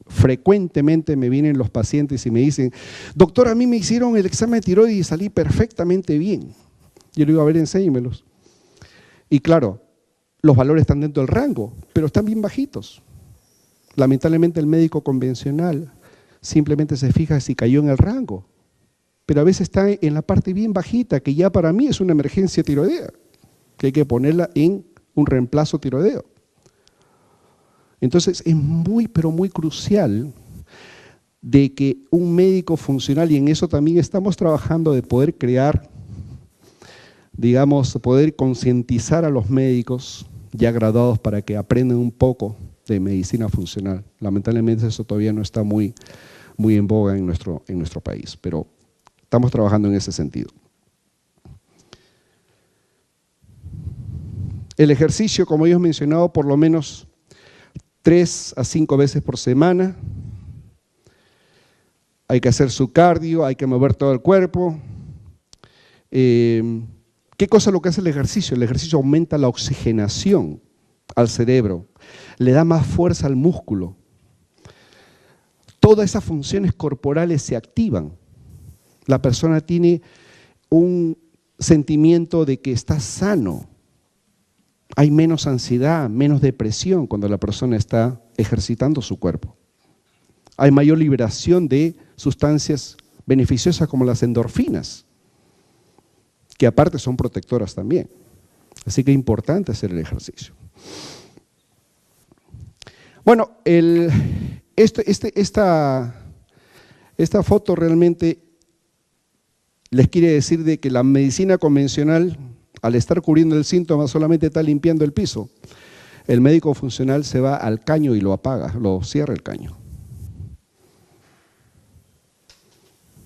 Frecuentemente me vienen los pacientes y me dicen, doctor, a mí me hicieron el examen de tiroides y salí perfectamente bien. Yo le digo, a ver, enséñemelos. Y claro, los valores están dentro del rango, pero están bien bajitos. Lamentablemente el médico convencional simplemente se fija si cayó en el rango, pero a veces está en la parte bien bajita, que ya para mí es una emergencia tiroidea, que hay que ponerla en un reemplazo tiroideo. Entonces es muy, pero muy crucial de que un médico funcional, y en eso también estamos trabajando, de poder crear, digamos, poder concientizar a los médicos ya graduados para que aprendan un poco de medicina funcional. Lamentablemente eso todavía no está muy en boga en nuestro país, pero estamos trabajando en ese sentido. El ejercicio, como ya he mencionado, por lo menos 3 a 5 veces por semana. Hay que hacer su cardio, hay que mover todo el cuerpo. ¿Qué cosa es lo que hace el ejercicio? El ejercicio aumenta la oxigenación al cerebro, le da más fuerza al músculo. Todas esas funciones corporales se activan. La persona tiene un sentimiento de que está sano. Hay menos ansiedad, menos depresión cuando la persona está ejercitando su cuerpo. Hay mayor liberación de sustancias beneficiosas como las endorfinas, que aparte son protectoras también. Así que es importante hacer el ejercicio. Bueno, esta foto realmente les quiere decir de que la medicina convencional, al estar cubriendo el síntoma, solamente está limpiando el piso. El médico funcional se va al caño y lo apaga, lo cierra el caño.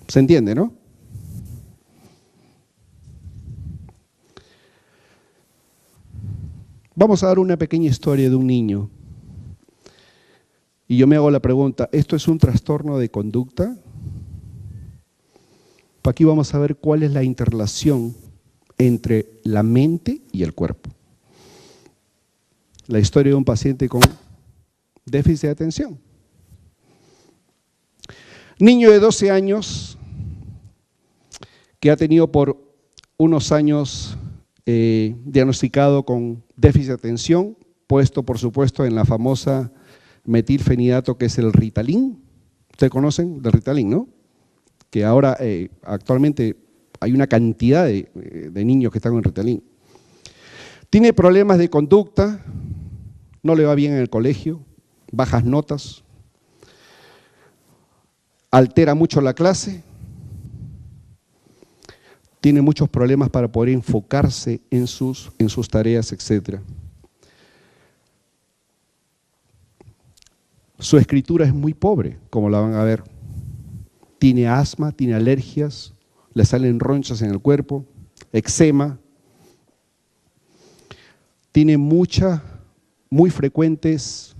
¿Se entiende, no? Vamos a dar una pequeña historia de un niño. Y yo me hago la pregunta, ¿esto es un trastorno de conducta? Aquí vamos a ver cuál es la interrelación entre la mente y el cuerpo. La historia de un paciente con déficit de atención. Niño de 12 años que ha tenido por unos años diagnosticado con déficit de atención, puesto por supuesto en la famosa metilfenidato que es el Ritalin. ¿Ustedes conocen del Ritalin, no? Que ahora actualmente hay una cantidad de niños que están con Ritalin. Tiene problemas de conducta, no le va bien en el colegio, bajas notas, altera mucho la clase, tiene muchos problemas para poder enfocarse en sus tareas, etc. Su escritura es muy pobre, como la van a ver. Tiene asma, tiene alergias, le salen ronchas en el cuerpo, eczema. Tiene muy frecuentes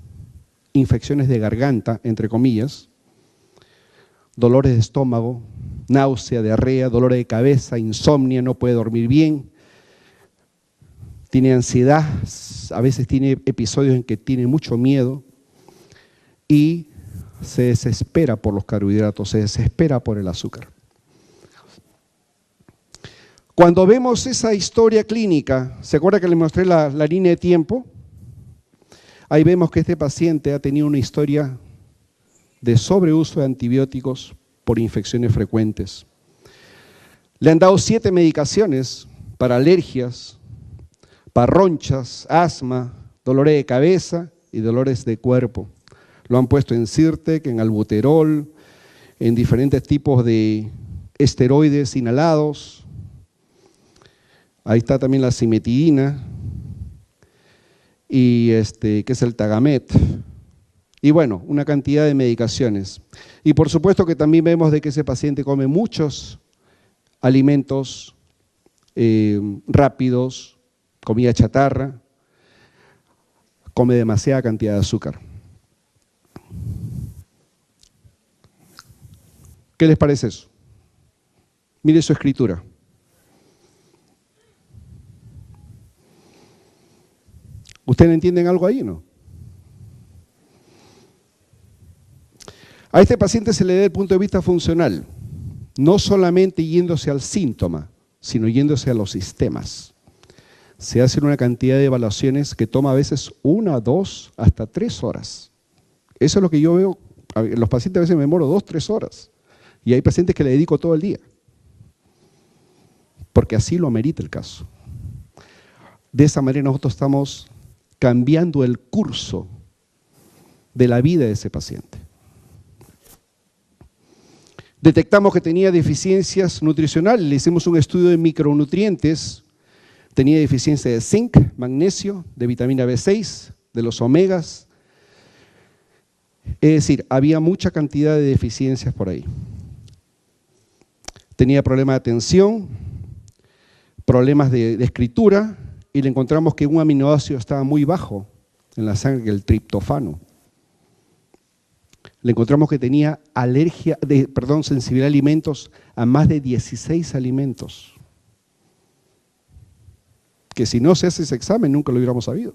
infecciones de garganta, entre comillas, dolores de estómago, náusea, diarrea, dolor de cabeza, insomnio, no puede dormir bien. Tiene ansiedad, a veces tiene episodios en que tiene mucho miedo y se desespera por los carbohidratos, se desespera por el azúcar. Cuando vemos esa historia clínica, ¿se acuerda que le mostré la línea de tiempo? Ahí vemos que este paciente ha tenido una historia de sobreuso de antibióticos por infecciones frecuentes. Le han dado 7 medicaciones para alergias, para ronchas, asma, dolores de cabeza y dolores de cuerpo. Lo han puesto en Zyrtec, en albuterol, en diferentes tipos de esteroides inhalados. Ahí está también la cimetidina, y que es el Tagamet. Y bueno, una cantidad de medicaciones. Y por supuesto que también vemos de que ese paciente come muchos alimentos rápidos, comida chatarra, come demasiada cantidad de azúcar. ¿Qué les parece eso? Mire su escritura. ¿Ustedes entienden algo ahí, no? A este paciente se le da el punto de vista funcional, no solamente yéndose al síntoma, sino yéndose a los sistemas. Se hacen una cantidad de evaluaciones que toma a veces 1, 2, hasta 3 horas. Eso es lo que yo veo. Los pacientes a veces me demoro 2, 3 horas. Y hay pacientes que le dedico todo el día. Porque así lo amerita el caso. De esa manera nosotros estamos cambiando el curso de la vida de ese paciente. Detectamos que tenía deficiencias nutricionales, le hicimos un estudio de micronutrientes, tenía deficiencia de zinc, magnesio, de vitamina B6, de los omegas. Es decir, había mucha cantidad de deficiencias por ahí. Tenía problemas de atención, problemas de escritura, y le encontramos que un aminoácido estaba muy bajo en la sangre, el triptofano. Le encontramos que tenía sensibilidad a alimentos, a más de 16 alimentos. Que si no se hace ese examen nunca lo hubiéramos sabido.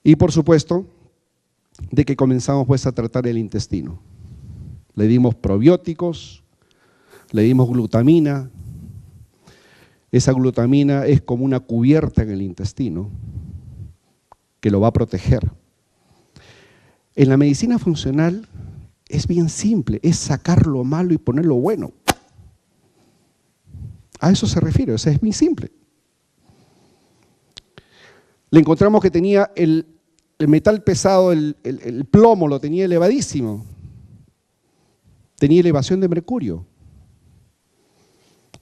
Y por supuesto, de que comenzamos pues a tratar el intestino. Le dimos probióticos, le dimos glutamina. Esa glutamina es como una cubierta en el intestino que lo va a proteger. En la medicina funcional es bien simple, es sacar lo malo y poner lo bueno. A eso se refiere, o sea, es bien simple. Le encontramos que tenía el metal pesado, el plomo lo tenía elevadísimo. Tenía elevación de mercurio.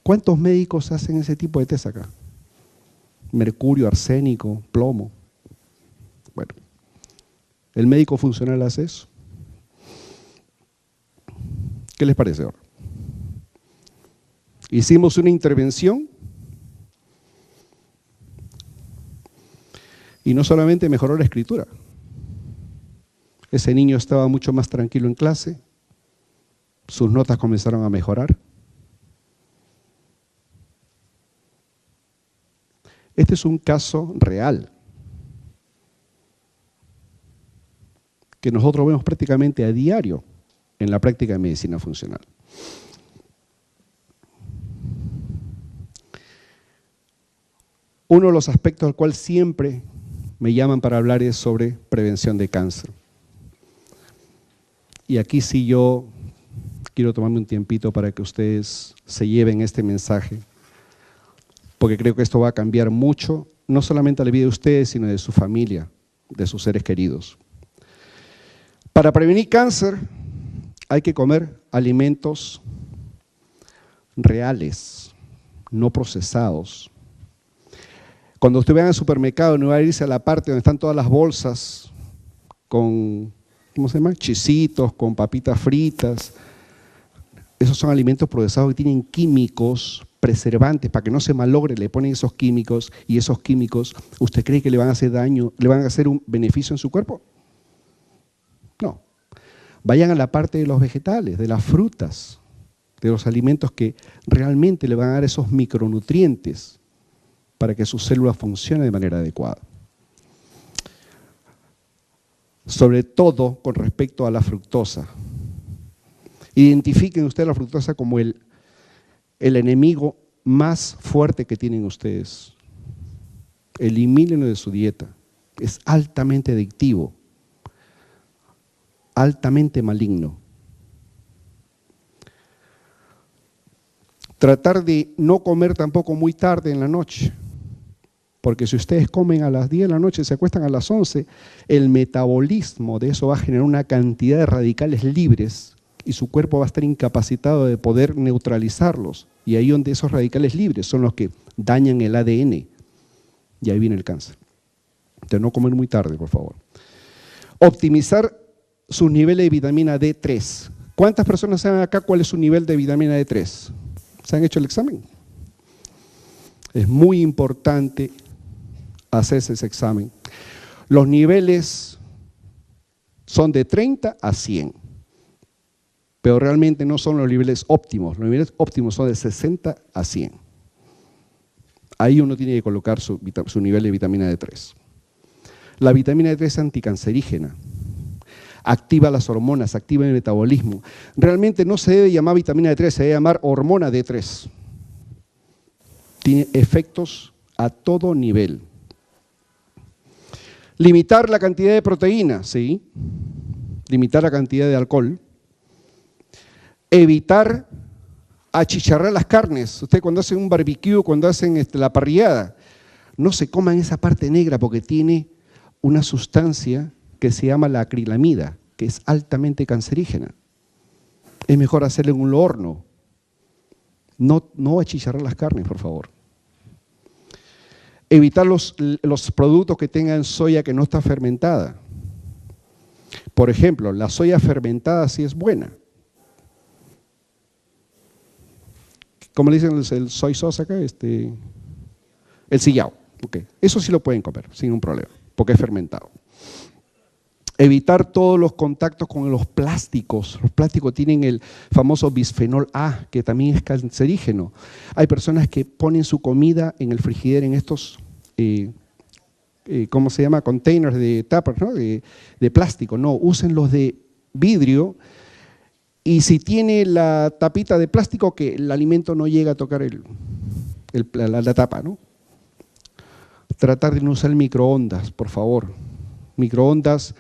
¿Cuántos médicos hacen ese tipo de test acá? Mercurio, arsénico, plomo. Bueno, el médico funcional hace eso. ¿Qué les parece ahora? Hicimos una intervención y no solamente mejoró la escritura. Ese niño estaba mucho más tranquilo en clase, sus notas comenzaron a mejorar. Este es un caso real que nosotros vemos prácticamente a diario en la práctica de medicina funcional. Uno de los aspectos al cual siempre me llaman para hablar es sobre prevención de cáncer. Y aquí sí yo quiero tomarme un tiempito para que ustedes se lleven este mensaje, porque creo que esto va a cambiar mucho, no solamente la vida de ustedes, sino de su familia, de sus seres queridos. Para prevenir cáncer hay que comer alimentos reales, no procesados. Cuando usted vaya al supermercado, no va a irse a la parte donde están todas las bolsas con, ¿cómo se llama? Chisitos, con papitas fritas. Esos son alimentos procesados que tienen químicos preservantes para que no se malogre, le ponen esos químicos y esos químicos, ¿usted cree que le van a hacer daño, le van a hacer un beneficio en su cuerpo? No. Vayan a la parte de los vegetales, de las frutas, de los alimentos que realmente le van a dar esos micronutrientes para que sus células funcionen de manera adecuada. Sobre todo con respecto a la fructosa. Identifiquen ustedes la fructosa como el enemigo más fuerte que tienen ustedes. Elimínenlo de su dieta. Es altamente adictivo, altamente maligno. Tratar de no comer tampoco muy tarde en la noche, porque si ustedes comen a las 10 de la noche y se acuestan a las 11, el metabolismo de eso va a generar una cantidad de radicales libres y su cuerpo va a estar incapacitado de poder neutralizarlos. Y ahí donde esos radicales libres son los que dañan el ADN. Y ahí viene el cáncer. De no comer muy tarde, por favor. Optimizar sus niveles de vitamina D3. ¿Cuántas personas saben acá cuál es su nivel de vitamina D3? ¿Se han hecho el examen? Es muy importante hacerse ese examen. Los niveles son de 30 a 100. Pero realmente no son los niveles óptimos. Los niveles óptimos son de 60 a 100. Ahí uno tiene que colocar su nivel de vitamina D3. La vitamina D3 es anticancerígena. Activa las hormonas, activa el metabolismo. Realmente no se debe llamar vitamina D3, se debe llamar hormona D3. Tiene efectos a todo nivel. Limitar la cantidad de proteína, ¿sí? Limitar la cantidad de alcohol. Evitar achicharrar las carnes. Usted cuando hacen un barbecue, cuando hacen la parrillada, no se coman esa parte negra porque tiene una sustancia que se llama la acrilamida, que es altamente cancerígena. Es mejor hacerlo en un horno. No achicharrar las carnes, por favor. Evitar los productos que tengan soya que no está fermentada. Por ejemplo, la soya fermentada sí es buena. ¿Cómo le dicen el soy sauce acá? El sillao. Okay. Eso sí lo pueden comer, sin un problema, porque es fermentado. Evitar todos los contactos con los plásticos. Los plásticos tienen el famoso bisfenol A, que también es cancerígeno. Hay personas que ponen su comida en el frigidero en estos, ¿cómo se llama? Containers de tapas, ¿no? De plástico. No, usen los de vidrio. Y si tiene la tapita de plástico, que el alimento no llega a tocar la tapa, ¿no? Tratar de no usar microondas, por favor. Microondas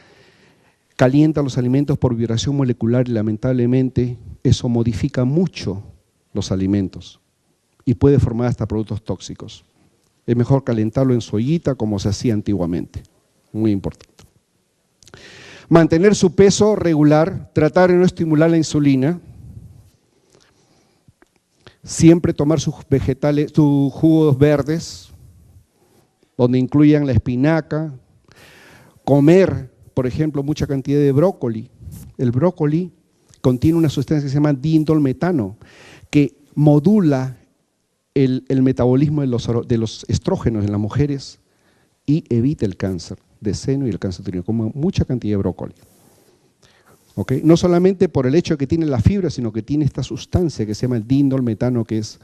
calientan los alimentos por vibración molecular y lamentablemente eso modifica mucho los alimentos y puede formar hasta productos tóxicos. Es mejor calentarlo en su ollita como se hacía antiguamente. Muy importante. Mantener su peso regular, tratar de no estimular la insulina. Siempre tomar sus vegetales, sus jugos verdes, donde incluyan la espinaca. Comer, por ejemplo, mucha cantidad de brócoli. El brócoli contiene una sustancia que se llama diindolmetano, que modula el metabolismo de los estrógenos en las mujeres y evita el cáncer de seno y el cáncer uterino. Como mucha cantidad de brócoli. ¿Okay? No solamente por el hecho de que tiene la fibra, sino que tiene esta sustancia que se llama el diindolmetano, que es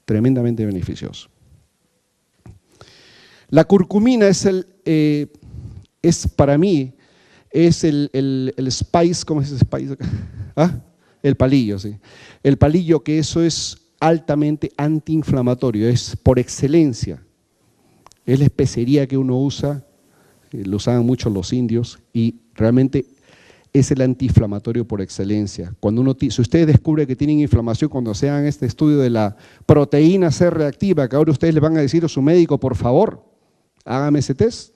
tremendamente beneficioso. La curcumina es para mí, es el spice, ¿cómo es ese spice? ¿Ah? El palillo, sí. El palillo, que eso es altamente antiinflamatorio, es por excelencia. Es la especería que uno usa, lo usaban mucho los indios, y realmente es el antiinflamatorio por excelencia. Si ustedes descubren que tienen inflamación cuando se hagan este estudio de la proteína C reactiva, que ahora ustedes le van a decir a su médico, por favor, hágame ese test,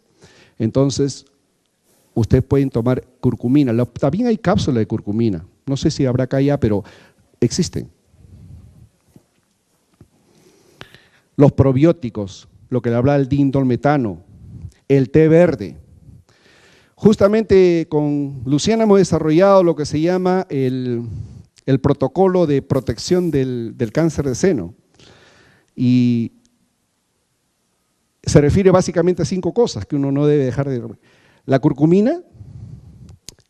entonces ustedes pueden tomar curcumina. También hay cápsulas de curcumina, no sé si habrá acá ya, pero existen. Los probióticos, lo que le hablaba el diindolmetano, el té verde. Justamente con Luciana hemos desarrollado lo que se llama el protocolo de protección del cáncer de seno. Y se refiere básicamente a 5 cosas que uno no debe dejar de... La curcumina,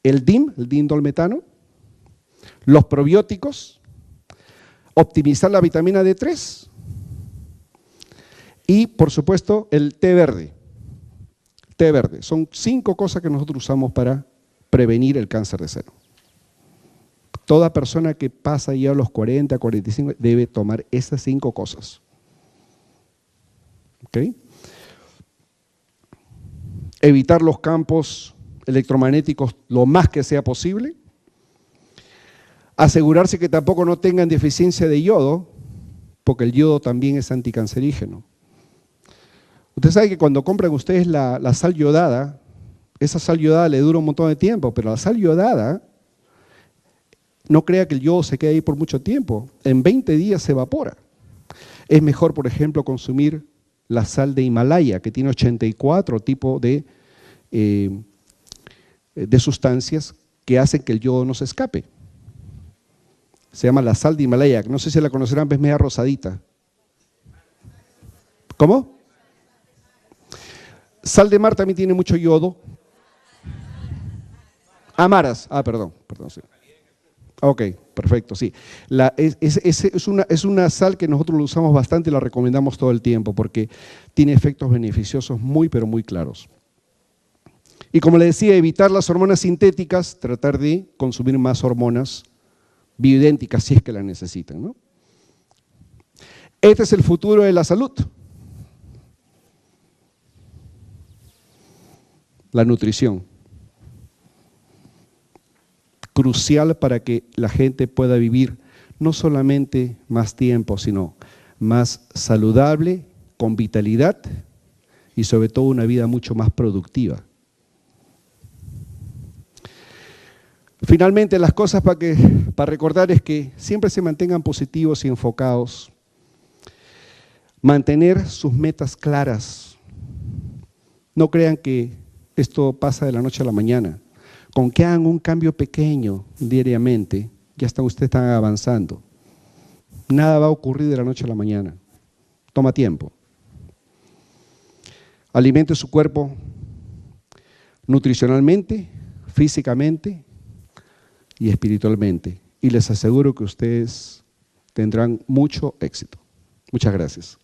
el DIM, el diindolmetano, los probióticos, optimizar la vitamina D3 y, por supuesto, el té verde. Té verde. Son 5 cosas que nosotros usamos para prevenir el cáncer de seno. Toda persona que pasa ya a los 40, 45 debe tomar esas 5 cosas. ¿Ok? Evitar los campos electromagnéticos lo más que sea posible. Asegurarse que tampoco no tengan deficiencia de yodo, porque el yodo también es anticancerígeno. Usted sabe que cuando compran ustedes la sal yodada, esa sal yodada le dura un montón de tiempo, pero la sal yodada, no crea que el yodo se quede ahí por mucho tiempo, en 20 días se evapora. Es mejor, por ejemplo, consumir la sal de Himalaya, que tiene 84 tipos de sustancias que hacen que el yodo no se escape. Se llama la sal de Himalaya, no sé si la conocerán, es media rosadita. ¿Cómo? Sal de mar también tiene mucho yodo. Amaras, perdón, sí. Ok, perfecto, sí. Es una sal que nosotros lo usamos bastante y la recomendamos todo el tiempo porque tiene efectos beneficiosos muy, pero muy claros. Y como le decía, evitar las hormonas sintéticas, tratar de consumir más hormonas bioidénticas si es que las necesitan, ¿no? Este es el futuro de la salud. La nutrición. Crucial para que la gente pueda vivir no solamente más tiempo, sino más saludable, con vitalidad y sobre todo una vida mucho más productiva. Finalmente, las cosas para recordar es que siempre se mantengan positivos y enfocados. Mantener sus metas claras. No crean que esto pasa de la noche a la mañana. Con que hagan un cambio pequeño diariamente, ya ustedes están avanzando. Nada va a ocurrir de la noche a la mañana. Toma tiempo. Alimente su cuerpo nutricionalmente, físicamente y espiritualmente. Y les aseguro que ustedes tendrán mucho éxito. Muchas gracias.